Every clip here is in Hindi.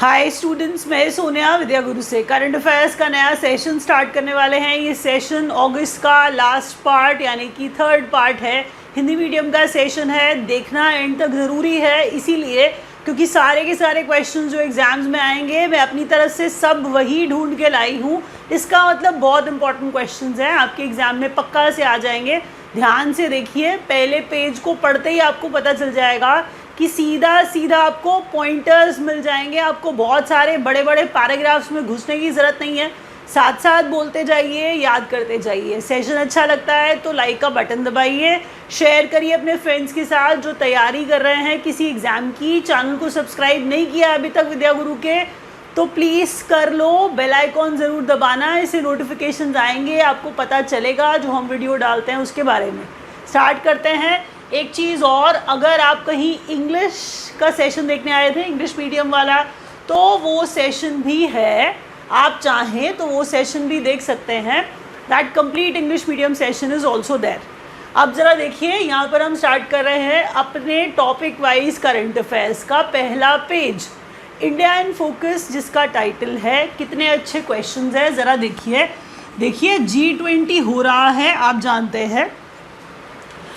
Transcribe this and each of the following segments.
हाय स्टूडेंट्स, मैं सोनिया विद्या गुरु से करंट अफेयर्स का नया सेशन स्टार्ट करने वाले हैं। ये सेशन अगस्त का लास्ट पार्ट यानी कि थर्ड पार्ट है। हिंदी मीडियम का सेशन है, देखना एंड तक ज़रूरी है इसीलिए क्योंकि सारे के सारे क्वेश्चंस जो एग्ज़ाम्स में आएंगे मैं अपनी तरफ से सब वही ढूंढ के लाई हूँ। इसका मतलब बहुत इंपॉर्टेंट क्वेश्चंस हैं, आपके एग्ज़ाम में पक्का से आ जाएंगे। ध्यान से देखिए, पहले पेज को पढ़ते ही आपको पता चल जाएगा कि सीधा सीधा आपको पॉइंटर्स मिल जाएंगे। आपको बहुत सारे बड़े बड़े पैराग्राफ्स में घुसने की ज़रूरत नहीं है, साथ साथ बोलते जाइए, याद करते जाइए। सेशन अच्छा लगता है तो लाइक का बटन दबाइए, शेयर करिए अपने फ्रेंड्स के साथ जो तैयारी कर रहे हैं किसी एग्ज़ाम की। चैनल को सब्सक्राइब नहीं किया अभी तक विद्या गुरु के तो प्लीज़ कर लो, बेल आइकॉन ज़रूर दबाना, इससे नोटिफिकेशंस आएंगे, आपको पता चलेगा जो हम वीडियो डालते हैं उसके बारे में। स्टार्ट करते हैं। एक चीज़ और, अगर आप कहीं इंग्लिश का सेशन देखने आए थे, इंग्लिश मीडियम वाला, तो वो सेशन भी है, आप चाहें तो वो सेशन भी देख सकते हैं। That complete English medium session is also there. अब ज़रा देखिए, यहाँ पर हम स्टार्ट कर रहे हैं अपने टॉपिक वाइज करंट अफेयर्स का पहला पेज, इंडिया इन फोकस, जिसका टाइटल है। कितने अच्छे क्वेश्चंस हैं, ज़रा देखिए। G20 हो रहा है, आप जानते हैं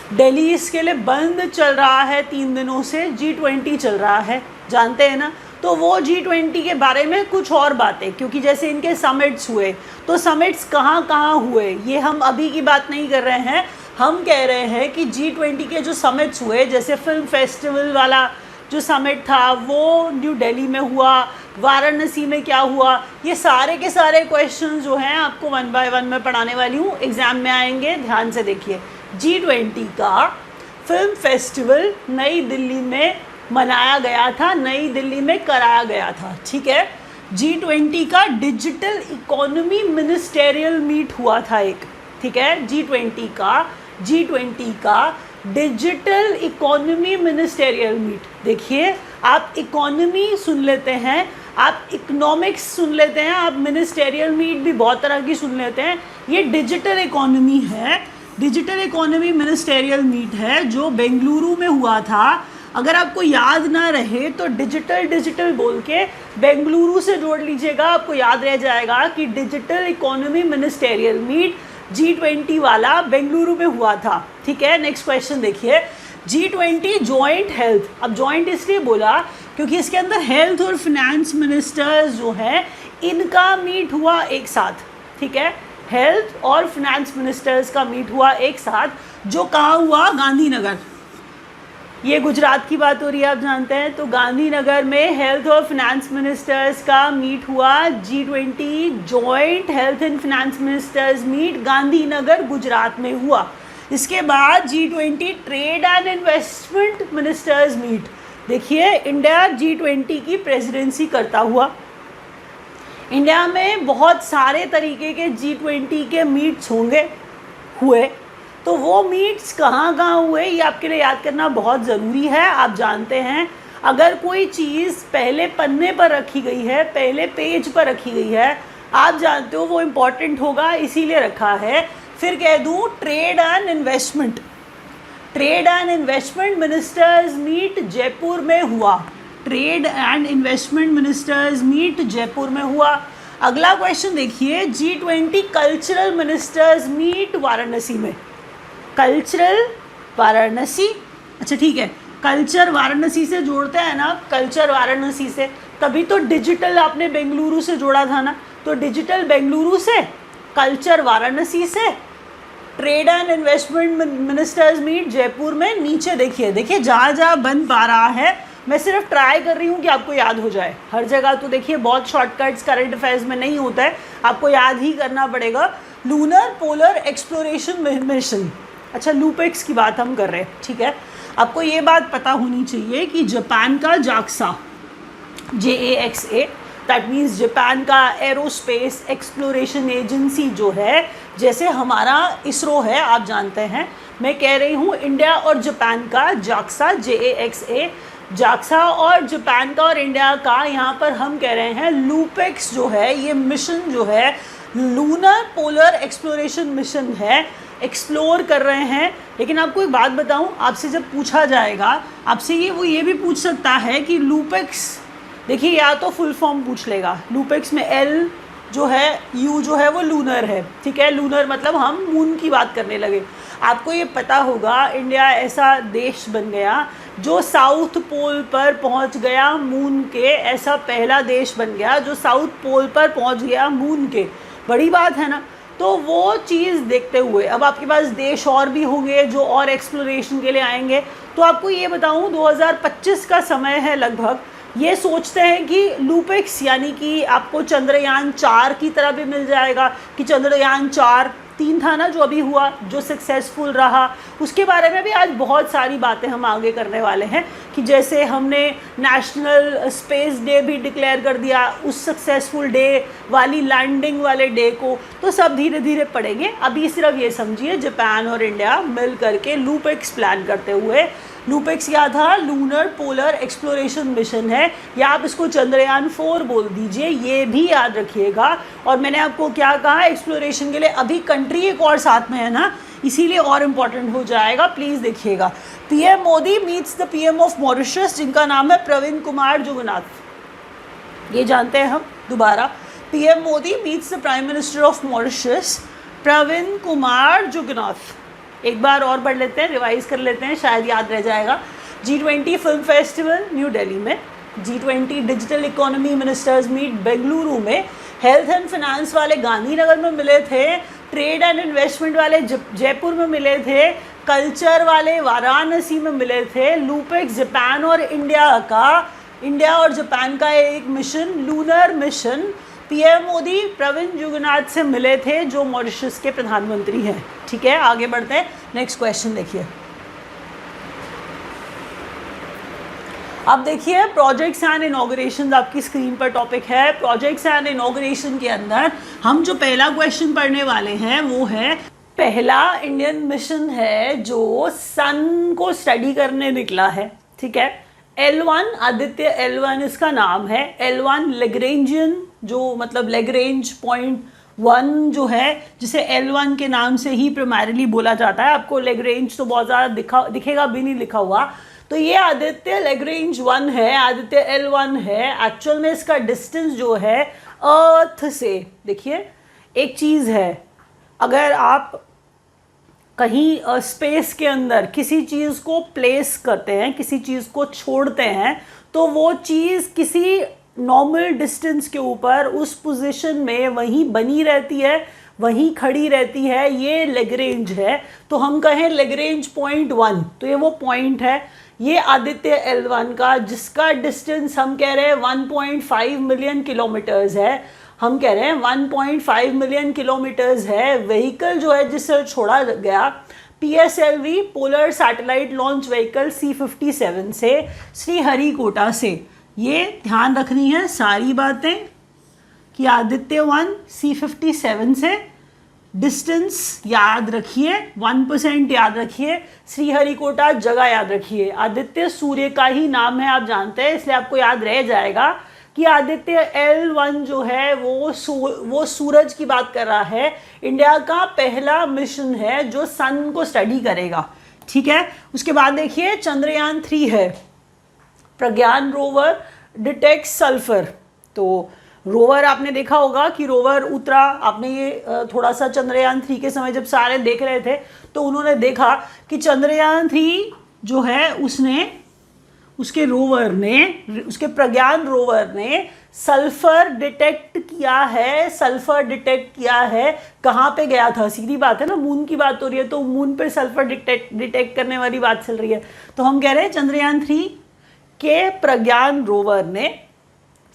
दिल्ली इसके लिए बंद चल रहा है 3 दिनों से। G20 चल रहा है, जानते हैं ना। तो वो G20 के बारे में कुछ और बातें, क्योंकि जैसे इनके समिट्स हुए, तो समिट्स कहाँ कहाँ हुए ये हम अभी की बात नहीं कर रहे हैं। हम कह रहे हैं कि G20 के जो समिट्स हुए, जैसे फिल्म फेस्टिवल वाला जो समिट था वो न्यू दिल्ली में हुआ, वाराणसी में क्या हुआ, ये सारे के सारे क्वेश्चन जो हैं आपको 1 बाय 1 में पढ़ाने वाली हूँ, एग्ज़ाम में आएंगे। ध्यान से देखिए, G20 का फिल्म फेस्टिवल नई दिल्ली में मनाया गया था, नई दिल्ली में कराया गया था, ठीक है। G20 का डिजिटल इकोनॉमी मिनिस्टेरियल मीट हुआ था एक, ठीक है। G20 का डिजिटल इकोनॉमी मिनिस्टेरियल मीट। देखिए, आप इकोनॉमी सुन लेते हैं, आप इकोनॉमिक्स सुन लेते हैं, आप मिनिस्टेरियल मीट भी बहुत तरह की सुन लेते हैं। ये डिजिटल इकोनॉमी है, डिजिटल इकोनॉमी मिनिस्टेरियल मीट है जो बेंगलुरु में हुआ था। अगर आपको याद ना रहे तो डिजिटल बोल के बेंगलुरु से जोड़ लीजिएगा, आपको याद रह जाएगा कि digital economy ministerial meet G20 वाला बेंगलुरु में हुआ था, ठीक है। नेक्स्ट क्वेश्चन देखिए, G20 जॉइंट हेल्थ। अब जॉइंट इसलिए बोला क्योंकि इसके अंदर हेल्थ और फिनेंस मिनिस्टर्स जो हैं इनका मीट हुआ एक साथ, ठीक है। हेल्थ और फिनेंस मिनिस्टर्स का मीट हुआ एक साथ, जो कहाँ हुआ? गांधीनगर। ये गुजरात की बात हो रही है, आप जानते हैं। तो गांधीनगर में हेल्थ और फिनेंस मिनिस्टर्स का मीट हुआ। G20 joint health and finance ministers meet Gandhinagar Gujarat में हुआ। इसके बाद G20 trade and investment ministers meet. देखिए, इंडिया G20 की प्रेसिडेंसी करता हुआ, इंडिया में बहुत सारे तरीके के G20 के मीट्स हुए। तो वो मीट्स कहाँ कहाँ हुए ये आपके लिए याद करना बहुत ज़रूरी है। आप जानते हैं, अगर कोई चीज़ पहले पन्ने पर रखी गई है, पहले पेज पर रखी गई है, आप जानते हो वो इम्पॉर्टेंट होगा, इसीलिए रखा है। फिर कह दूँ trade and investment ministers meet Jaipur में हुआ। Trade and investment ministers meet Jaipur में हुआ। अगला क्वेश्चन देखिए, G20 cultural ministers meet Varanasi में। कल्चरल वाराणसी, अच्छा ठीक है, कल्चर वाराणसी से जोड़ते हैं ना, कल्चर वाराणसी से, तभी तो डिजिटल आपने बेंगलुरु से जोड़ा था ना। तो डिजिटल बेंगलुरु से, कल्चर वाराणसी से, trade and investment ministers meet Jaipur में। नीचे देखिए जहाँ जहाँ बन पा रहा है, मैं सिर्फ ट्राई कर रही हूँ कि आपको याद हो जाए। हर जगह तो देखिए बहुत शॉर्टकट्स करंट अफेयर्स में नहीं होता है, आपको याद ही करना पड़ेगा। लूनर पोलर एक्सप्लोरेशन मिशन, अच्छा लूपेक्स की बात हम कर रहे हैं, ठीक है। आपको ये बात पता होनी चाहिए कि जापान का JAXA, JAXA, that means Japan का एरोस्पेस एक्सप्लोरेशन एजेंसी जो है, जैसे हमारा इसरो है, आप जानते हैं। मैं कह रही हूँ इंडिया और जापान का JAXA, JAXA और जापान का और इंडिया का, यहाँ पर हम कह रहे हैं लूपेक्स जो है, ये मिशन जो है लूनर पोलर एक्सप्लोरेशन मिशन है, एक्सप्लोर कर रहे हैं। लेकिन आपको एक बात बताऊं, आपसे जब पूछा जाएगा, आपसे ये भी पूछ सकता है कि लूपेक्स देखिए या तो फुल फॉर्म पूछ लेगा, लूपेक्स में एल जो है, यू जो है वो लूनर है, ठीक है, लूनर मतलब हम मून की बात करने लगे। आपको ये पता होगा इंडिया ऐसा देश बन गया जो साउथ पोल पर पहुंच गया मून के, ऐसा पहला देश बन गया जो साउथ पोल पर पहुंच गया मून के। बड़ी बात है ना। तो वो चीज़ देखते हुए अब आपके पास देश और भी होंगे जो और एक्सप्लोरेशन के लिए आएंगे। तो आपको ये बताऊं 2025 का समय है लगभग, ये सोचते हैं कि लूपेक्स यानी कि आपको चंद्रयान 4 की तरह भी मिल जाएगा, कि चंद्रयान 3 था ना जो अभी हुआ, जो सक्सेसफुल रहा, उसके बारे में भी आज बहुत सारी बातें हम आगे करने वाले हैं। कि जैसे हमने नेशनल स्पेस डे भी डिक्लेयर कर दिया, उस सक्सेसफुल डे वाली लैंडिंग वाले डे को, तो सब धीरे धीरे पढ़ेंगे। अभी सिर्फ ये समझिए जापान और इंडिया मिल करके लूपेक्स प्लान करते हुए, लूपेक्स क्या था, लूनर पोलर एक्सप्लोरेशन मिशन है, या आप इसको चंद्रयान 4 बोल दीजिए, ये भी याद रखिएगा। और मैंने आपको क्या कहा, एक्सप्लोरेशन के लिए अभी कंट्री एक और साथ में है ना, इसीलिए और इम्पॉर्टेंट हो जाएगा, प्लीज़ देखिएगा। PM Modi meets the PM of Mauritius, जिनका नाम है प्रवीण कुमार जुगनाथ। ये जानते हैं हम दोबारा, PM Modi meets the prime minister of Mauritius Pravind Kumar Jugnauth. एक बार और पढ़ लेते हैं, रिवाइज कर लेते हैं, शायद याद रह जाएगा। G20 film festival new Delhi में, G20 digital economy ministers meet Bengaluru में, हेल्थ एंड फाइनेंस वाले गांधीनगर में मिले थे, ट्रेड एंड इन्वेस्टमेंट वाले जयपुर में मिले थे, कल्चर वाले वाराणसी में मिले थे, लूपेक्स जापान और इंडिया और जापान का एक mission, lunar mission, PM Modi Pravind Jugnauth से मिले थे जो मॉरिशस के प्रधानमंत्री हैं। ठीक है, आगे बढ़ते हैं, नेक्स्ट क्वेश्चन देखिए। अब देखिए प्रोजेक्ट्स एंड इनॉग्रेशन आपकी स्क्रीन पर टॉपिक है। प्रोजेक्ट्स एंड इनॉग्रेशन के अंदर हम जो पहला क्वेश्चन पढ़ने वाले हैं वो है, पहला इंडियन मिशन है जो सन को स्टडी करने निकला है। ठीक है, L1 आदित्य L1 इसका नाम है। L1 लेग्रेंजियन, जो मतलब लेग्रेंज पॉइंट 1 जो है, जिसे L1 के नाम से ही प्राइमरीली बोला जाता है। आपको लेग्रेंज तो बहुत ज़्यादा दिखेगा भी नहीं लिखा हुआ, तो ये आदित्य लेग्रेंज 1 है, आदित्य L1 है। एक्चुअल में इसका डिस्टेंस जो है अर्थ से, देखिए एक चीज़ है, अगर आप कहीं स्पेस के अंदर किसी चीज़ को प्लेस करते हैं, किसी चीज़ को छोड़ते हैं, तो वो चीज़ किसी नॉर्मल डिस्टेंस के ऊपर उस पोजीशन में वहीं बनी रहती है, वहीं खड़ी रहती है। ये लेग्रेंज है, तो हम कहें लेग्रेंज पॉइंट 1, तो ये वो पॉइंट है, ये आदित्य L1 का, जिसका डिस्टेंस हम कह रहे हैं 1.5 मिलियन किलोमीटर्स है। हम कह रहे हैं 1.5 मिलियन किलोमीटर्स है। व्हीकल जो है जिससे छोड़ा गया PSLV polar satellite launch vehicle C57 से श्रीहरिकोटा से। ये ध्यान रखनी है सारी बातें कि आदित्य 1 C57 से डिस्टेंस याद रखिए, 1% याद रखिए, श्रीहरिकोटा जगह याद रखिए। आदित्य सूर्य का ही नाम है, आप जानते हैं, इसलिए आपको याद रह जाएगा कि आदित्य L1 जो है वो सूरज की बात कर रहा है। इंडिया का पहला मिशन है जो सन को स्टडी करेगा। ठीक है, उसके बाद देखिए चंद्रयान 3 है, प्रज्ञान रोवर डिटेक्ट सल्फर। तो रोवर आपने देखा होगा कि रोवर उतरा, आपने ये थोड़ा सा चंद्रयान 3 के समय जब सारे देख रहे थे तो उन्होंने देखा कि चंद्रयान 3 जो है उसके रोवर ने, उसके प्रज्ञान रोवर ने सल्फर डिटेक्ट किया है। सल्फर डिटेक्ट किया है, कहाँ पे गया था, सीधी बात है ना, मून की बात हो रही है, तो मून पे सल्फर डिटेक्ट करने वाली बात चल रही है। तो हम कह रहे हैं चंद्रयान 3 के प्रज्ञान रोवर ने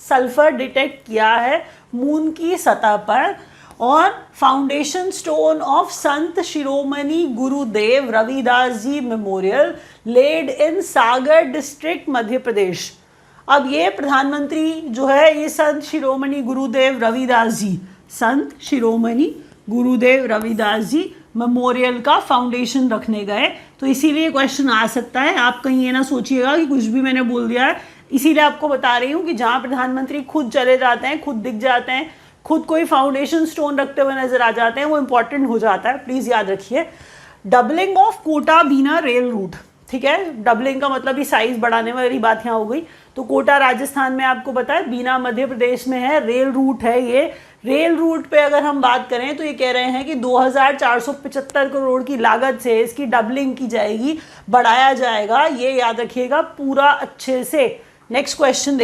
सल्फर डिटेक्ट किया है मून की सतह पर। और foundation stone of Sant Shiromani Gurudev Ravidas ji memorial lead in Sagar district Madhya Pradesh. अब ये प्रधानमंत्री जो है, ये संत शिरोमणि गुरुदेव रविदास जी, संत शिरोमणि गुरुदेव रविदास जी मेमोरियल का फाउंडेशन रखने गए। तो इसीलिए क्वेश्चन आ सकता है, आप कहीं ये ना सोचिएगा कि कुछ भी मैंने बोल दिया है। इसीलिए आपको बता रही हूँ कि जहाँ प्रधानमंत्री खुद चले जाते हैं, खुद दिख जाते हैं, खुद कोई फाउंडेशन स्टोन रखते हुए नजर आ जाते हैं, वो इंपॉर्टेंट हो जाता है, प्लीज़ याद रखिए। Doubling of Kota Bina rail route. ठीक है, डबलिंग का मतलब ही साइज बढ़ाने वाली बात यहाँ हो गई। तो कोटा राजस्थान में आपको पता है, बीना मध्य प्रदेश में है, रेल रूट है ये। रेल रूट पे अगर हम बात करें तो ये कह रहे हैं कि 2475 करोड़ की लागत से इसकी डबलिंग की जाएगी, बढ़ाया जाएगा, ये याद रखिएगा पूरा अच्छे से। नेक्स्ट क्वेश्चन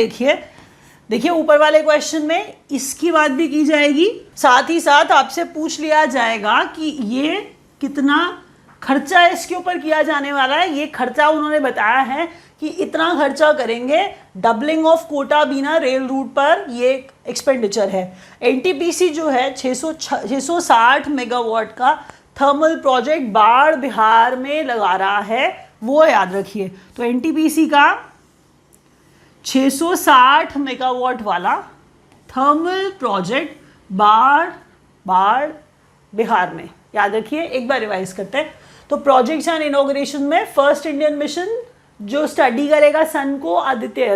देखिए ऊपर वाले क्वेश्चन में इसकी बात भी की जाएगी, साथ ही साथ आपसे पूछ लिया जाएगा कि ये कितना खर्चा इसके ऊपर किया जाने वाला है। ये खर्चा उन्होंने बताया है कि इतना खर्चा करेंगे, doubling of Kota Bina rail route पर ये एक्सपेंडिचर है। एनटीपीसी जो है 660 मेगावाट का थर्मल प्रोजेक्ट बाढ़ बिहार में लगा रहा है, वो याद रखिए। तो एनटीपीसी का 660 मेगावाट वाला थर्मल प्रोजेक्ट बाढ़ बिहार में, याद रखिए। एक बार रिवाइज करते हैं। तो प्रोजेक्ट्स एंड इनॉग्रेशन में फर्स्ट इंडियन मिशन जो स्टडी करेगा सन को, आदित्य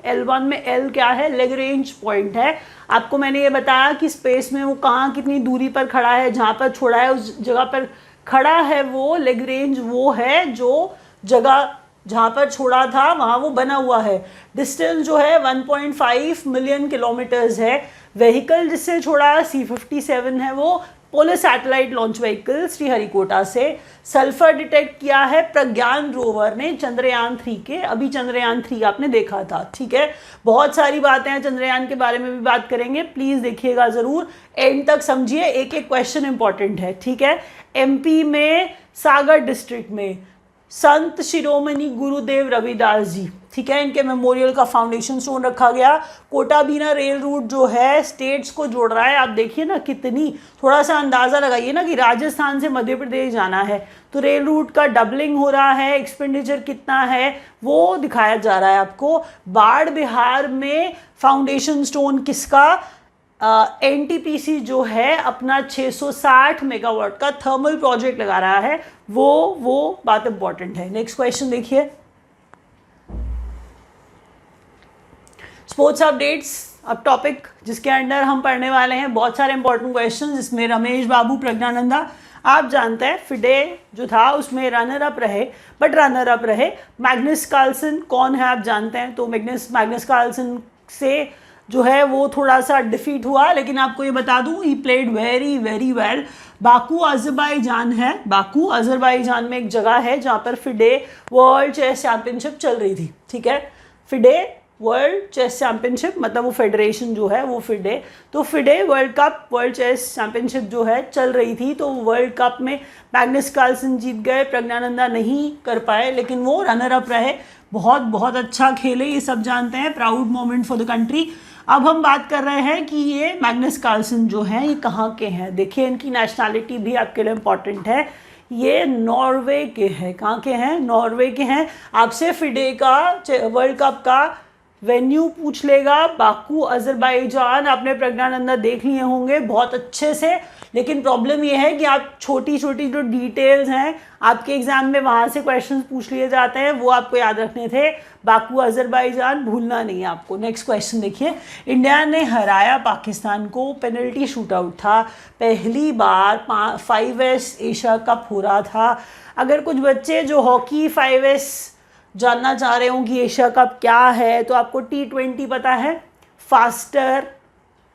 L1 में L क्या है, लैग्रेंज पॉइंट है। आपको मैंने ये बताया कि स्पेस में वो कहाँ कितनी दूरी पर खड़ा है, जहाँ पर छोड़ा है उस जगह पर खड़ा है वो लैग्रेंज, वो है जो जगह जहाँ पर छोड़ा था वहाँ वो बना हुआ है। डिस्टेंस जो है 1.5 मिलियन किलोमीटर्स है। व्हीकल जिससे छोड़ा C-57 है, वो polar satellite launch vehicle Sriharikota से। सल्फर डिटेक्ट किया है प्रज्ञान रोवर ने चंद्रयान 3 के, अभी चंद्रयान 3 आपने देखा था, ठीक है। बहुत सारी बातें हैं, चंद्रयान के बारे में भी बात करेंगे, प्लीज देखिएगा जरूर, एंड तक समझिए, एक एक क्वेश्चन इंपॉर्टेंट है, ठीक है। एमपी में सागर डिस्ट्रिक्ट में संत शिरोमणि गुरुदेव रविदास जी, ठीक है, इनके मेमोरियल का फाउंडेशन स्टोन रखा गया। कोटा बीना रेल रूट जो है स्टेट्स को जोड़ रहा है। आप देखिए ना कितनी, थोड़ा सा अंदाज़ा लगाइए ना कि राजस्थान से मध्य प्रदेश जाना है तो रेल रूट का डबलिंग हो रहा है, एक्सपेंडिचर कितना है वो दिखाया जा रहा है आपको। बाढ़ बिहार में फाउंडेशन स्टोन किसका, एनटीपीसी जो है अपना 660 मेगावाट का थर्मल प्रोजेक्ट लगा रहा है, वो बात इंपॉर्टेंट है। नेक्स्ट क्वेश्चन देखिए, स्पोर्ट्स अपडेट्स, अब टॉपिक जिसके अंडर हम पढ़ने वाले हैं बहुत सारे इंपॉर्टेंट क्वेश्चन, जिसमें रमेश बाबू प्रज्ञानंदा, आप जानते हैं फिडे जो था उसमें रनर अप रहे। मैग्नस कार्लसन कौन है आप जानते हैं, तो मैग्नस कार्लसन से जो है वो थोड़ा सा डिफीट हुआ, लेकिन आपको ये बता दूं he played very very well. Baku Azerbaijan है, बाकू अजरबैजान में एक जगह है जहाँ पर फिडे वर्ल्ड चेस चैंपियनशिप चल रही थी, ठीक है। फिडे वर्ल्ड चेस चैंपियनशिप मतलब वो फेडरेशन जो है वो फिडे, तो FIDE world cup world chess championship जो है चल रही थी, तो वर्ल्ड कप में मैग्नस कार्लसन जीत गए, प्रज्ञानंदा नहीं कर पाए, लेकिन वो रनर अप रहे। बहुत बहुत अच्छा खेले, ये सब जानते हैं, proud moment for the country. अब हम बात कर रहे हैं कि ये मैग्नस कार्लसन जो है ये कहाँ के हैं। देखिए इनकी नेशनैलिटी भी आपके लिए इम्पॉर्टेंट है, ये नॉर्वे के हैं। कहाँ के हैं, नॉर्वे के हैं। आपसे फिडे का वर्ल्ड कप का वेन्यू पूछ लेगा, बाकू अजरबैजान, आपने प्रज्ञानंदा देख लिए होंगे बहुत अच्छे से, लेकिन प्रॉब्लम ये है कि आप छोटी छोटी जो डिटेल्स हैं आपके एग्जाम में वहाँ से क्वेश्चंस पूछ लिए जाते हैं, वो आपको याद रखने थे। बाकू अजरबैजान भूलना नहीं है आपको। नेक्स्ट क्वेश्चन देखिए, इंडिया ने हराया पाकिस्तान को, पेनल्टी शूटआउट था, पहली बार 5S एशिया कप हो रहा था। अगर कुछ बच्चे जो हॉकी 5S जानना चाह रहे हो कि एशिया कप क्या है, तो आपको T20 पता है, फास्टर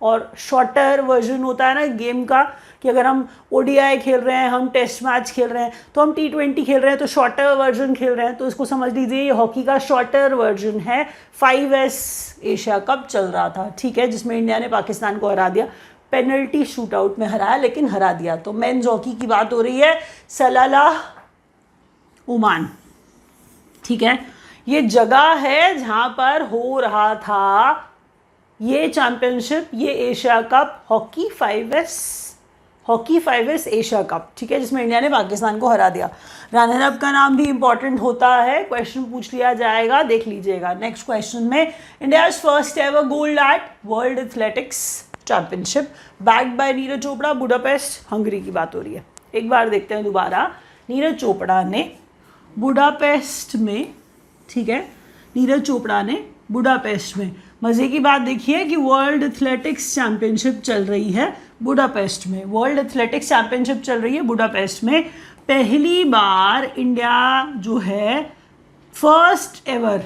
और शॉर्टर वर्जन होता है ना गेम का, कि अगर हम ODI खेल रहे हैं, हम टेस्ट मैच खेल रहे हैं, तो हम T20 खेल रहे हैं तो शॉर्टर वर्जन खेल रहे हैं, तो इसको समझ लीजिए ये हॉकी का शॉर्टर वर्जन है। 5S एशिया कप चल रहा था, ठीक है, जिसमें इंडिया ने पाकिस्तान को हरा दिया, पेनल्टी शूटआउट में हराया लेकिन हरा दिया। तो मेन्स हॉकी की बात हो रही है, सलालाह ओमान, ठीक है, ये जगह है जहाँ पर हो रहा था ये चैंपियनशिप, ये Asia cup, hockey 5S Asia cup, ठीक है, जिसमें इंडिया ने पाकिस्तान को हरा दिया। रनर अप का नाम भी इंपॉर्टेंट होता है, क्वेश्चन पूछ लिया जाएगा, देख लीजिएगा। नेक्स्ट क्वेश्चन में, India first ever gold eight world athletics championship backed by Neeraj Chopra, Budapest Hungary की बात हो रही है। एक बार देखते हैं दोबारा, नीरज चोपड़ा ने बुडापेस्ट में, ठीक है, नीरज चोपड़ा ने बुडापेस्ट में, मज़े की बात देखिए कि वर्ल्ड एथलेटिक्स चैंपियनशिप चल रही है बुडापेस्ट में, वर्ल्ड एथलेटिक्स चैंपियनशिप चल रही है बुडापेस्ट में। पहली बार इंडिया जो है फर्स्ट एवर,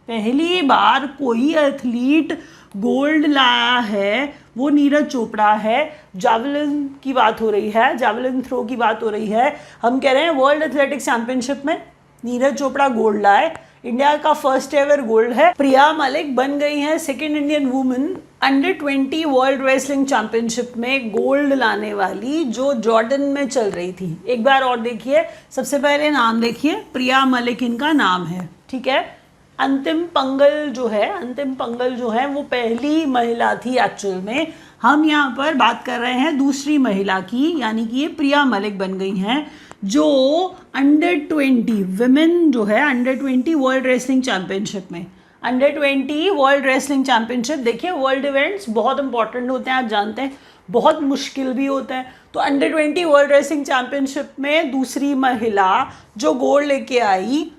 पहली बार कोई एथलीट गोल्ड लाया है वो नीरज चोपड़ा है। जावलिन की बात हो रही है, जावलिन थ्रो की बात हो रही है। हम कह रहे हैं वर्ल्ड एथलेटिक्स चैंपियनशिप में नीरज चोपड़ा गोल्ड लाए, इंडिया का फर्स्ट एवर गोल्ड है। प्रिया मलिक बन गई हैं second Indian women under twenty world wrestling championship में गोल्ड लाने वाली, जो जॉर्डन में चल रही थी। एक बार और देखिए, सबसे पहले नाम देखिए, प्रिया मलिक इनका नाम है, ठीक है। अंतिम पंगल जो है वो पहली महिला थी एक्चुअल में। हम यहाँ पर बात कर रहे हैं दूसरी महिला की, यानी कि ये प्रिया मलिक बन गई हैं, जो अंडर-20 विमेन जो है अंडर-20 वर्ल्ड रेसलिंग चैंपियनशिप में, अंडर-20 वर्ल्ड रेसलिंग चैंपियनशिप। देखिए वर्ल्ड इवेंट्स बहुत इंपॉर्टेंट होते हैं, आप जानते हैं, बहुत मुश्किल भी होते हैं। तो अंडर-20 वर्ल्ड रेसलिंग चैंपियनशिप में दूसरी महिला जो गोल्ड लेके आई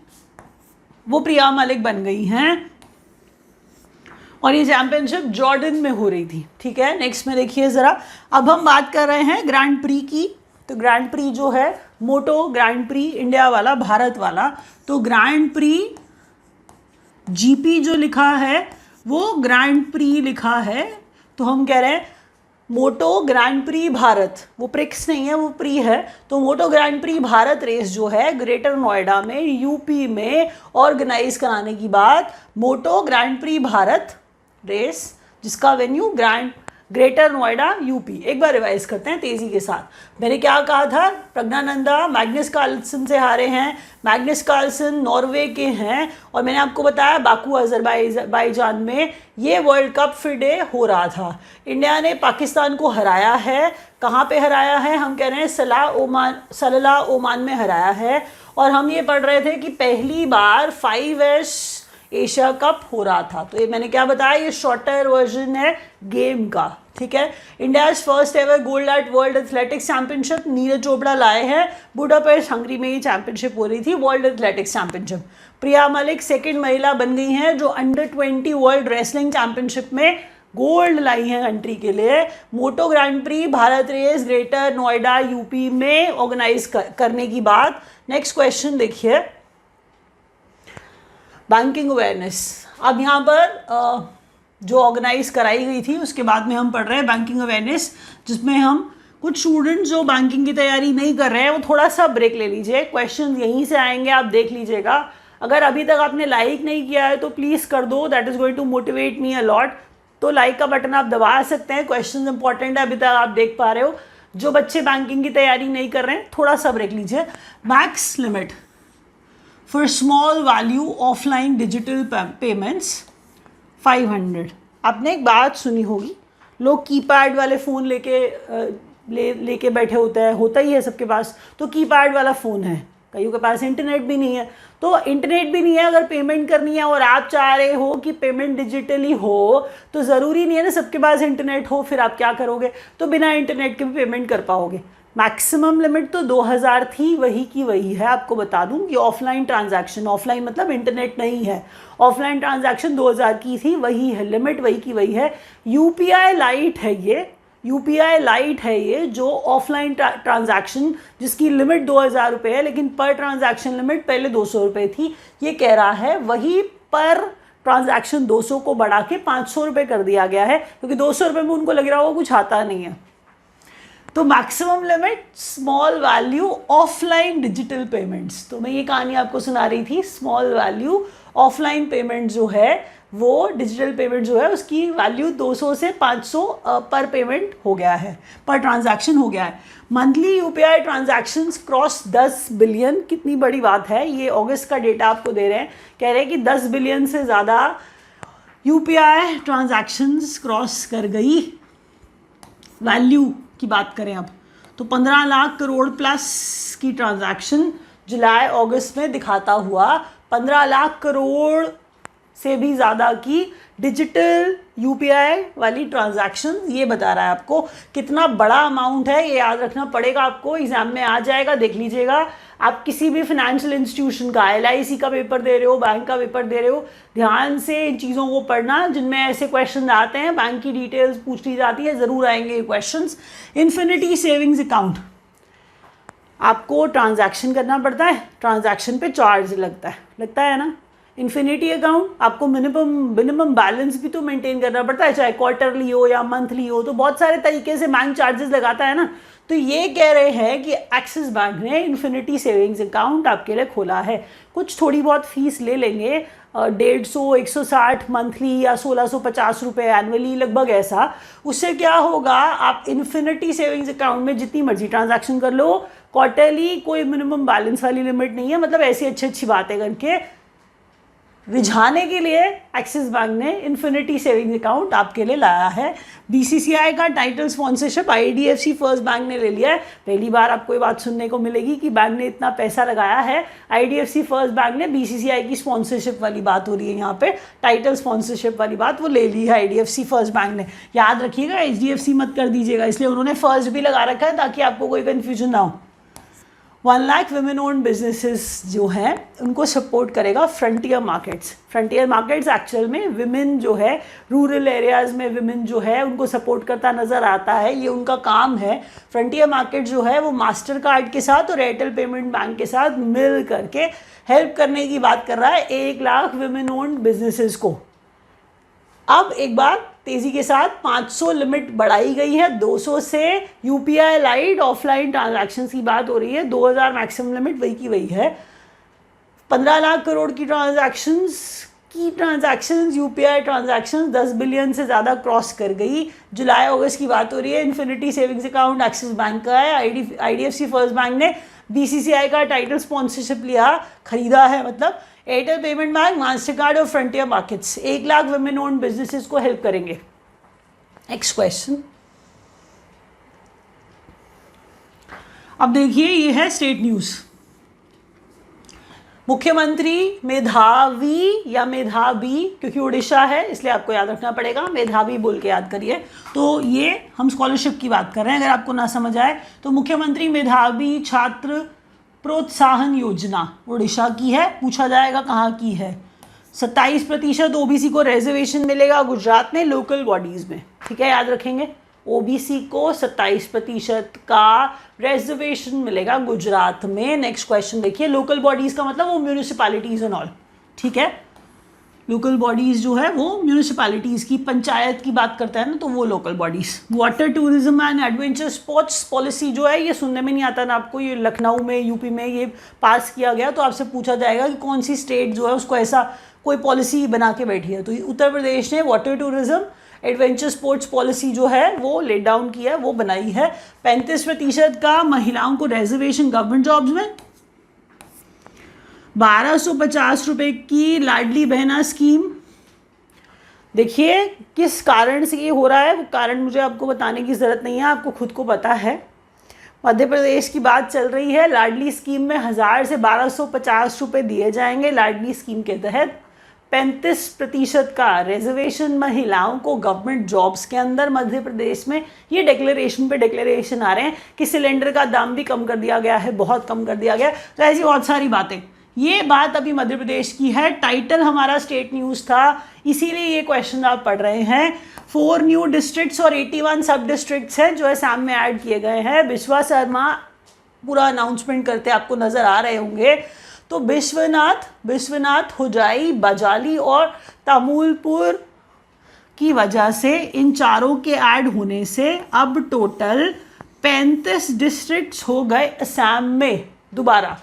वो प्रिया मलिक बन गई हैं, और ये चैंपियनशिप जॉर्डन में हो रही थी, ठीक है। नेक्स्ट में देखिए ज़रा, अब हम बात कर रहे हैं ग्रैंड प्री की। तो ग्रैंड प्री जो है मोटो ग्रैंड प्री, इंडिया वाला, भारत वाला। तो ग्रैंड प्री जीपी जो लिखा है वो ग्रैंड प्री लिखा है, तो हम कह रहे हैं मोटो ग्रैंड प्री भारत, वो प्रिक्स नहीं है वो प्री है। तो मोटो ग्रैंड प्री भारत रेस जो है ग्रेटर नोएडा में यूपी में ऑर्गेनाइज कराने की बात, मोटो ग्रैंड प्री भारत रेस, जिसका वेन्यू ग्रेटर नोएडा यूपी। एक बार रिवाइज करते हैं तेजी के साथ। मैंने क्या कहा था, प्रज्ञानंदा मैग्नस कार्लसन से हारे हैं। मैग्नस कार्लसन नॉर्वे के हैं, और मैंने आपको बताया बाकू अजरबैजान में ये वर्ल्ड कप फिडे हो रहा था। इंडिया ने पाकिस्तान को हराया है। कहाँ पे हराया है, हम कह रहे हैं सलला ओमान में हराया है। और हम ये पढ़ रहे थे कि पहली बार 5S एशिया कप हो रहा था। तो ये मैंने क्या बताया, ये शॉर्टर वर्जन है गेम का, ठीक है। India first ever gold eight world athletics championship Neeraj Chopra लाए हैं। बुडापेस्ट हंगरी में ये चैंपियनशिप हो रही थी, world athletics championship. Priya Malik second महिला बन गई हैं जो अंडर-20 वर्ल्ड रेसलिंग चैंपियनशिप में गोल्ड लाई हैं कंट्री के लिए। Moto grand prix Bharat race Greater Noida UP में ऑर्गेनाइज करने की बात। नेक्स्ट क्वेश्चन देखिए, बैंकिंग अवेयरनेस। अब यहाँ पर जो ऑर्गेनाइज कराई गई थी उसके बाद में हम पढ़ रहे हैं बैंकिंग अवेयरनेस, जिसमें हम कुछ स्टूडेंट्स जो बैंकिंग की तैयारी नहीं कर रहे हैं वो थोड़ा सा ब्रेक ले लीजिए। क्वेश्चन यहीं से आएंगे, आप देख लीजिएगा। अगर अभी तक आपने लाइक नहीं किया है तो प्लीज़ कर दो, that is going to motivate me a lot. तो लाइक का बटन आप दबा सकते हैं, क्वेश्चन इंपॉर्टेंट है, अभी तक आप देख पा रहे हो। जो बच्चे बैंकिंग की तैयारी नहीं कर रहे हैं थोड़ा सा ब्रेक लीजिए। Max limit for small value offline digital payments 500। आपने एक बात सुनी होगी, लोग कीपैड वाले फ़ोन लेके बैठे होते हैं, होता ही है सबके पास। तो कीपैड वाला फ़ोन है, कईयों के पास इंटरनेट भी नहीं है। तो इंटरनेट भी नहीं है, अगर पेमेंट करनी है और आप चाह रहे हो कि पेमेंट डिजिटली हो, तो ज़रूरी नहीं है ना सबके पास इंटरनेट हो, फिर आप क्या करोगे, तो बिना इंटरनेट के भी पेमेंट कर पाओगे। मैक्सिमम लिमिट तो 2000 थी, वही की वही है। आपको बता दूं कि ऑफलाइन ट्रांजैक्शन, ऑफलाइन मतलब इंटरनेट नहीं है, ऑफलाइन ट्रांजैक्शन 2000 की थी, वही है लिमिट, वही की वही है। यूपीआई लाइट है ये, यूपीआई लाइट है ये जो ऑफलाइन ट्रांजैक्शन जिसकी लिमिट 2000 रुपये है, लेकिन पर ट्रांजैक्शन लिमिट पहले 200 रुपये थी। ये कह रहा है वही पर ट्रांजैक्शन 200 को बढ़ा के 500 रुपये कर दिया गया है, क्योंकि 200 रुपये में उनको लग रहा हो कुछ आता नहीं है। तो maximum limit small value offline digital payments. तो मैं ये कहानी आपको सुना रही थी, स्मॉल वैल्यू ऑफलाइन पेमेंट जो है वो डिजिटल पेमेंट जो है उसकी वैल्यू 200 से 500 पर पेमेंट हो गया है, पर ट्रांजैक्शन हो गया है। Monthly UPI transactions cross 10 billion, कितनी बड़ी बात है। ये अगस्त का डेटा आपको दे रहे हैं, कह रहे हैं कि 10 बिलियन से ज़्यादा यूपीआई ट्रांजैक्शंस क्रॉस कर गई। वैल्यू की बात करें अब तो 15 लाख करोड़ प्लस की ट्रांजैक्शन जुलाई अगस्त में दिखाता हुआ 15 लाख करोड़ से भी ज़्यादा की डिजिटल यूपीआई वाली ट्रांजैक्शन। ये बता रहा है आपको कितना बड़ा अमाउंट है, ये याद रखना पड़ेगा आपको, एग्जाम में आ जाएगा, देख लीजिएगा। आप किसी भी फाइनेंशियल इंस्टीट्यूशन का, LIC का पेपर दे रहे हो, बैंक का पेपर दे रहे हो, ध्यान से इन चीज़ों को पढ़ना जिनमें ऐसे क्वेश्चन आते हैं, बैंक की डिटेल्स पूछ ली जाती है, ज़रूर आएंगे ये क्वेश्चंस। इन्फिनिटी सेविंग्स अकाउंट, आपको ट्रांजैक्शन करना पड़ता है, ट्रांजैक्शन पे चार्ज लगता है ना, इन्फिनिटी अकाउंट, आपको मिनिमम बैलेंस भी तो मेंटेन करना पड़ता है, चाहे क्वार्टरली हो या मंथली हो, तो बहुत सारे तरीके से बैंक चार्जेस लगाता है ना। तो ये कह रहे हैं कि एक्सिस बैंक ने इन्फिनिटी सेविंग्स अकाउंट आपके लिए खोला है। कुछ थोड़ी बहुत फीस ले लेंगे, 150, 160 मंथली या 1650 रुपये एनुअली, लगभग ऐसा। उससे क्या होगा, आप इन्फिनिटी सेविंग्स अकाउंट में जितनी मर्जी ट्रांजैक्शन कर लो, क्वार्टरली कोई मिनिमम बैलेंस वाली लिमिट नहीं है। मतलब ऐसी अच्छी बातें करके रिझाने के लिए एक्सिस बैंक ने इन्फिनिटी सेविंग्स अकाउंट आपके लिए लाया है। बीसीसीआई का title sponsorship IDFC First Bank ने ले लिया है। पहली बार आपको ये बात सुनने को मिलेगी कि बैंक ने इतना पैसा लगाया है। आईडीएफसी फर्स्ट बैंक ने बीसीसीआई की स्पॉन्सरशिप वाली बात हो रही है यहाँ पे, टाइटल स्पॉन्सरशिप वाली बात वो ले ली है आईडीएफसी फर्स्ट बैंक ने। याद रखिएगा, एचडीएफसी मत कर दीजिएगा, इसलिए उन्होंने फर्स्ट भी लगा रखा है ताकि आपको कोई कन्फ्यूजन ना हो। 1 लाख वुमेन ओन्ड बिजनेसेस जो हैं उनको सपोर्ट करेगा frontier markets. Frontier markets actual में विमेन जो है, रूरल एरियाज़ में विमेन जो है उनको सपोर्ट करता नज़र आता है, ये उनका काम है। फ्रंटियर मार्केट जो है वो मास्टर कार्ड के साथ और एयरटेल पेमेंट बैंक के साथ मिल करके हेल्प करने की बात कर रहा है 1 लाख वुमेन ओन्ड बिजनेसेस को। अब एक बार तेज़ी के साथ 500 लिमिट बढ़ाई गई है, 200 से यूपीआई लाइट ऑफलाइन ट्रांजैक्शंस की बात हो रही है, 2000 मैक्सिमम लिमिट वही की वही है। 15 लाख करोड़ की ट्रांजैक्शंस यूपीआई ट्रांजैक्शंस 10 बिलियन से ज़्यादा क्रॉस कर गई। जुलाई अगस्त की बात हो रही है। Infinity savings account Axis Bank का है। आईडीएफसी फर्स्ट बैंक ने बीसीसीआई का टाइटल स्पॉन्सरशिप लिया, खरीदा है। मतलब Airtel payment bank, Mastercard और Frontier Markets 1 lakh women owned businesses को हेल्प करेंगे। नेक्स्ट क्वेश्चन, अब देखिए ये है स्टेट न्यूज। मुख्यमंत्री मेधावी या मेधावी, क्योंकि उड़ीसा है इसलिए आपको याद रखना पड़ेगा, मेधावी बोल के याद करिए। तो ये हम स्कॉलरशिप की बात कर रहे हैं, अगर आपको ना समझ आए तो मुख्यमंत्री मेधावी छात्र प्रोत्साहन योजना उड़ीसा की है। पूछा जाएगा कहाँ की है। 27% ओबीसी को रिजर्वेशन मिलेगा गुजरात में लोकल बॉडीज़ में, ठीक है, याद रखेंगे। ओबीसी को 27% का रिजर्वेशन मिलेगा गुजरात में। नेक्स्ट क्वेश्चन देखिए, लोकल बॉडीज़ का मतलब वो म्यूनिसिपैलिटीज़ एंड ऑल, ठीक है। लोकल बॉडीज़ जो है वो म्यूनिसिपैलिटीज़ की, पंचायत की बात करता है ना, तो वो local bodies. Water tourism and adventure sports policy जो है, ये सुनने में नहीं आता ना आपको, ये लखनऊ में यूपी में ये पास किया गया। तो आपसे पूछा जाएगा कि कौन सी स्टेट जो है उसको ऐसा कोई पॉलिसी बना के बैठी है, तो उत्तर प्रदेश ने water tourism adventure sports policy जो है वो लेट डाउन की है, वो बनाई है। 35% का महिलाओं को रिजर्वेशन गवर्नमेंट जॉब्स में। 1250 रुपये की लाडली बहना स्कीम। देखिए किस कारण से ये हो रहा है, वो कारण मुझे आपको बताने की ज़रूरत नहीं है, आपको खुद को पता है। मध्य प्रदेश की बात चल रही है। लाडली स्कीम में 1000 से 1250 रुपये दिए जाएंगे। लाडली स्कीम के तहत 35% का रिजर्वेशन महिलाओं को गवर्नमेंट जॉब्स के अंदर मध्य प्रदेश में। ये डिक्लेरेशन पे डिक्लेरेशन आ रहे हैं कि सिलेंडर का दाम भी कम कर दिया गया है, बहुत कम कर दिया गया है। तो ऐसी बहुत सारी बातें, ये बात अभी मध्य प्रदेश की है। टाइटल हमारा स्टेट न्यूज़ था, इसीलिए ये क्वेश्चन आप पढ़ रहे हैं। 4 न्यू डिस्ट्रिक्ट्स और 81 सब डिस्ट्रिक्ट्स हैं जो एसएम में ऐड किए गए हैं। विश्वा शर्मा पूरा अनाउंसमेंट करते आपको नज़र आ रहे होंगे। तो विश्वनाथ, होजाई, बजाली और तमुलपुर की वजह से, इन चारों के ऐड होने से अब टोटल 35 डिस्ट्रिक्ट्स हो गए असम में। दोबारा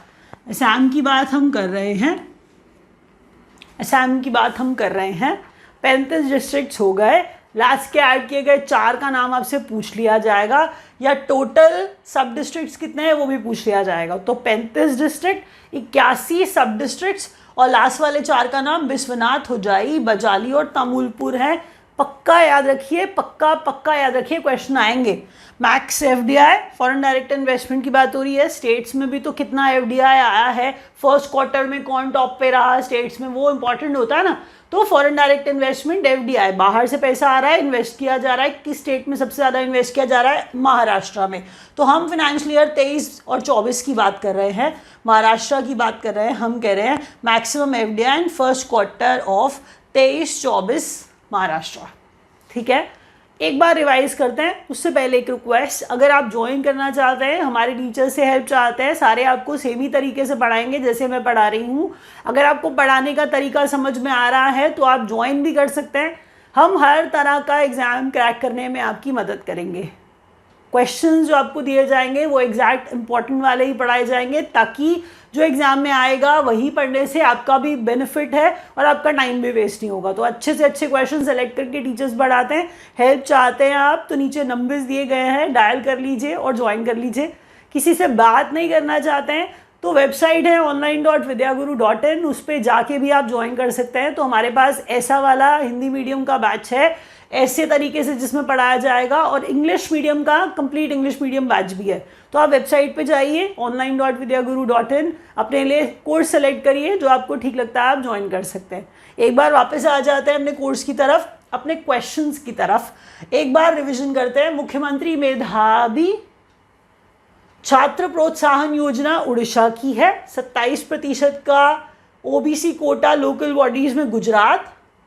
असम की बात हम कर रहे हैं, 35 डिस्ट्रिक्ट्स हो गए। लास्ट के ऐड किए गए 4 का नाम आपसे पूछ लिया जाएगा, या टोटल सब डिस्ट्रिक्ट्स कितने हैं वो भी पूछ लिया जाएगा। तो 35 डिस्ट्रिक्ट, 81 सब डिस्ट्रिक्ट्स, और लास्ट वाले 4 का नाम विश्वनाथ, होजाई, बजाली और तमुलपुर है। पक्का याद रखिए, पक्का याद रखिए, क्वेश्चन आएंगे। Max FDI, foreign direct investment की बात हो रही है। स्टेट्स में भी तो कितना एफडीआई आया है, फर्स्ट क्वार्टर में कौन टॉप पे रहा स्टेट्स में, वो इंपॉर्टेंट होता है ना। तो फॉरेन डायरेक्ट इन्वेस्टमेंट, एफडीआई, बाहर से पैसा आ रहा है, इन्वेस्ट किया जा रहा है। किस स्टेट में सबसे ज़्यादा इन्वेस्ट किया जा रहा है? महाराष्ट्र में। तो हम फाइनेंशियल ईयर 23 और 24 की बात कर रहे हैं, महाराष्ट्र की बात कर रहे हैं। हम कह रहे हैं maximum FDI in first quarter of 23-24 Maharashtra, ठीक है। एक बार रिवाइज करते हैं उससे पहले एक रिक्वेस्ट, अगर आप ज्वाइन करना चाहते हैं, हमारे टीचर से हेल्प चाहते हैं, सारे आपको सेम ही तरीके से पढ़ाएंगे जैसे मैं पढ़ा रही हूँ। अगर आपको पढ़ाने का तरीका समझ में आ रहा है तो आप ज्वाइन भी कर सकते हैं। हम हर तरह का एग्ज़ाम क्रैक करने में आपकी मदद करेंगे। क्वेश्चंस जो आपको दिए जाएंगे वो एग्जैक्ट इंपॉर्टेंट वाले ही पढ़ाए जाएंगे, ताकि जो एग्ज़ाम में आएगा वही पढ़ने से आपका भी बेनिफिट है और आपका टाइम भी वेस्ट नहीं होगा। तो अच्छे से अच्छे क्वेश्चन सेलेक्ट करके टीचर्स पढ़ाते हैं। हेल्प चाहते हैं आप तो नीचे नंबर्स दिए गए हैं, डायल कर लीजिए और ज्वाइन कर लीजिए। किसी से बात नहीं करना चाहते हैं तो वेबसाइट है online.vidyaguru.in, उस पर जाके भी आप ज्वाइन कर सकते हैं। तो हमारे पास ऐसा वाला हिंदी मीडियम का बैच है ऐसे तरीके से जिसमें पढ़ाया जाएगा, और इंग्लिश मीडियम का कंप्लीट इंग्लिश मीडियम बैच भी है। तो आप वेबसाइट पे जाइए online.vidyaguru.in, अपने लिए कोर्स सेलेक्ट करिए जो आपको ठीक लगता है, आप ज्वाइन कर सकते हैं। एक बार वापस आ जाते हैं अपने कोर्स की तरफ, अपने क्वेश्चंस की तरफ। एक बार रिविजन करते हैं। मुख्यमंत्री मेधावी छात्र प्रोत्साहन योजना उड़ीसा की है। 27% का ओबीसी कोटा लोकल बॉडीज में गुजरात,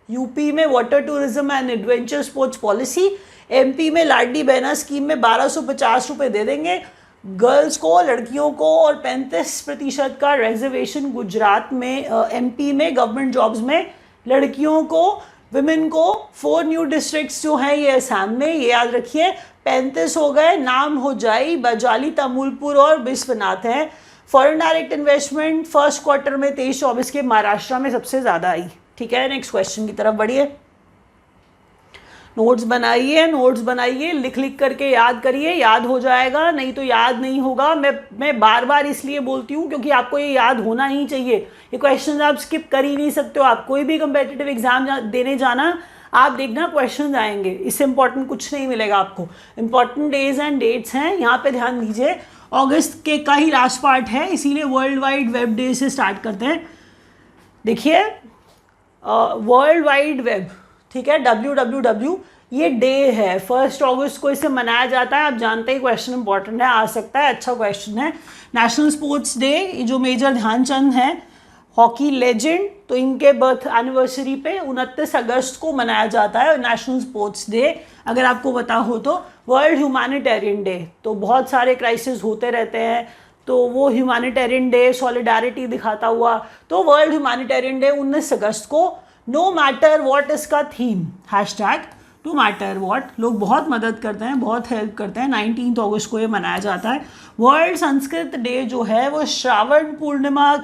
यूपी में water tourism and adventure sports policy, MP में लाडली बहना स्कीम में 1250 रुपये दे देंगे गर्ल्स को, लड़कियों को, और 35% का रिजर्वेशन गुजरात में, एमपी में गवर्नमेंट जॉब्स में लड़कियों को, विमेन को। 4 न्यू डिस्ट्रिक्ट्स जो हैं ये असम में, ये याद रखिए। 35 हो गए, नाम हो जाई, बजाली, तमुलपुर और बिस्वनाथ हैं। Foreign direct investment first quarter में 23-24 के महाराष्ट्र में सबसे ज़्यादा आई। ठीक है, नेक्स्ट क्वेश्चन की तरफ बढ़िए। नोट्स बनाइए, लिख लिख करके याद करिए, याद हो जाएगा, नहीं तो याद नहीं होगा। मैं बार बार इसलिए बोलती हूँ क्योंकि आपको ये याद होना ही चाहिए। ये क्वेश्चन आप स्किप कर ही नहीं सकते हो। आप कोई भी कंपेटिटिव एग्जाम देने जाना, आप देखना क्वेश्चन आएंगे, इससे इंपॉर्टेंट कुछ नहीं मिलेगा आपको। इंपॉर्टेंट डेज एंड डेट्स हैं, यहाँ पे ध्यान दीजिए। अगस्त के का ही लास्ट पार्ट है, इसीलिए वर्ल्ड वाइड वेब डे से स्टार्ट करते हैं। देखिए वर्ल्ड वाइड वेब, ठीक है, WWW, ये डे है। 1 अगस्त को इसे मनाया जाता है। आप जानते हैं क्वेश्चन इंपॉर्टेंट है, आ सकता है, अच्छा क्वेश्चन है। नेशनल स्पोर्ट्स डे, जो मेजर ध्यानचंद हैं, हॉकी लेजेंड, तो इनके बर्थ एनिवर्सरी पे 29 अगस्त को मनाया जाता है नेशनल स्पोर्ट्स डे। अगर आपको पता हो तो वर्ल्ड ह्यूमैनिटेरियन डे, तो बहुत सारे क्राइसिस होते रहते हैं, तो वो ह्यूमैनिटेरियन डे सॉलिडारिटी दिखाता हुआ, तो वर्ल्ड ह्यूमैनिटेरियन डे 19 अगस्त को। नो मैटर वॉट इसका theme, hashtag no matter what, लोग बहुत मदद करते हैं, बहुत हेल्प करते हैं। 19 अगस्त को ये मनाया जाता है। वर्ल्ड संस्कृत डे जो है वो श्रावण पूर्णिमा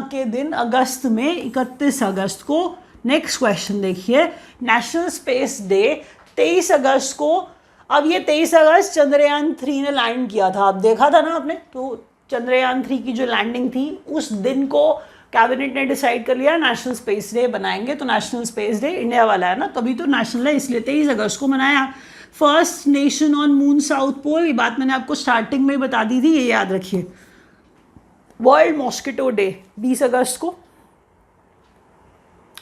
के दिन अगस्त में 31 अगस्त को। नेक्स्ट क्वेश्चन देखिए, नेशनल स्पेस डे 23 अगस्त को। अब ये 23 अगस्त चंद्रयान 3 ने लैंड किया था, आप देखा था ना आपने, तो चंद्रयान 3 की जो लैंडिंग थी उस दिन को कैबिनेट ने डिसाइड कर लिया नेशनल स्पेस डे बनाएंगे। तो नेशनल स्पेस डे इंडिया वाला है ना, तभी तो नेशनल है, इसलिए 23 अगस्त को मनाया। First nation on moon south pole, ये बात मैंने आपको स्टार्टिंग में बता दी थी, ये याद रखिए। वर्ल्ड मॉस्किटो डे 20 अगस्त को।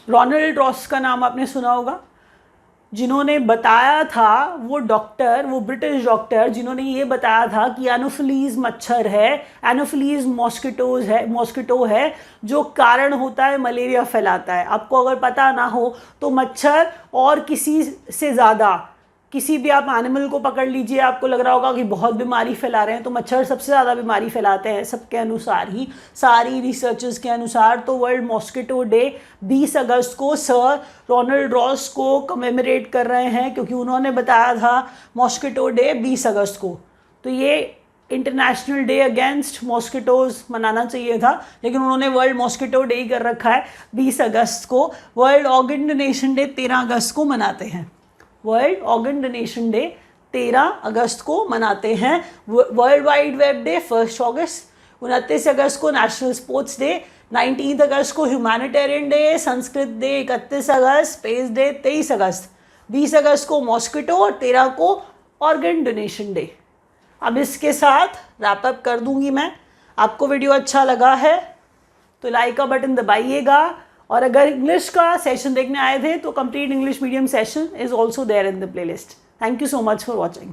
रोनाल्ड रॉस का नाम आपने सुना होगा, जिन्होंने बताया था, वो डॉक्टर, वो ब्रिटिश डॉक्टर जिन्होंने ये बताया था कि एनोफिलीज मच्छर है, एनोफिलीज मॉस्किटो है जो कारण होता है मलेरिया फैलाता है। आपको अगर पता ना हो तो मच्छर और किसी से ज़्यादा, किसी भी आप एनिमल को पकड़ लीजिए, आपको लग रहा होगा कि बहुत बीमारी फैला रहे हैं, तो मच्छर सबसे ज़्यादा बीमारी फैलाते हैं सबके अनुसार ही, सारी रिसर्चेस के अनुसार। तो वर्ल्ड मॉस्किटो डे 20 अगस्त को सर रोनाल्ड रॉस को कमेमोरेट कर रहे हैं, क्योंकि उन्होंने बताया था मॉस्किटो डे 20 अगस्त को। तो ये इंटरनेशनल डे अगेंस्ट मॉस्किटोज मनाना चाहिए था, लेकिन उन्होंने वर्ल्ड मॉस्किटो डे ही कर रखा है 20 अगस्त को। वर्ल्ड ऑर्गन डोनेशन डे 13 अगस्त को मनाते हैं। वर्ल्ड ऑर्गन डोनेशन डे 13 अगस्त को मनाते हैं। वर्ल्ड वाइड वेब डे 1 अगस्त, 29 अगस्त को नेशनल स्पोर्ट्स डे, 19 अगस्त को ह्यूमैनिटेरियन डे, संस्कृत डे 31 अगस्त, स्पेस डे 23 अगस्त, 20 अगस्त को मॉस्किटो और 13 को ऑर्गन डोनेशन डे। अब इसके साथ रैप अप कर दूंगी मैं। आपको वीडियो अच्छा लगा है तो लाइक का बटन दबाइएगा, और अगर इंग्लिश का सेशन देखने आए थे तो complete English medium session is also there in the playlist. Thank you so much for watching.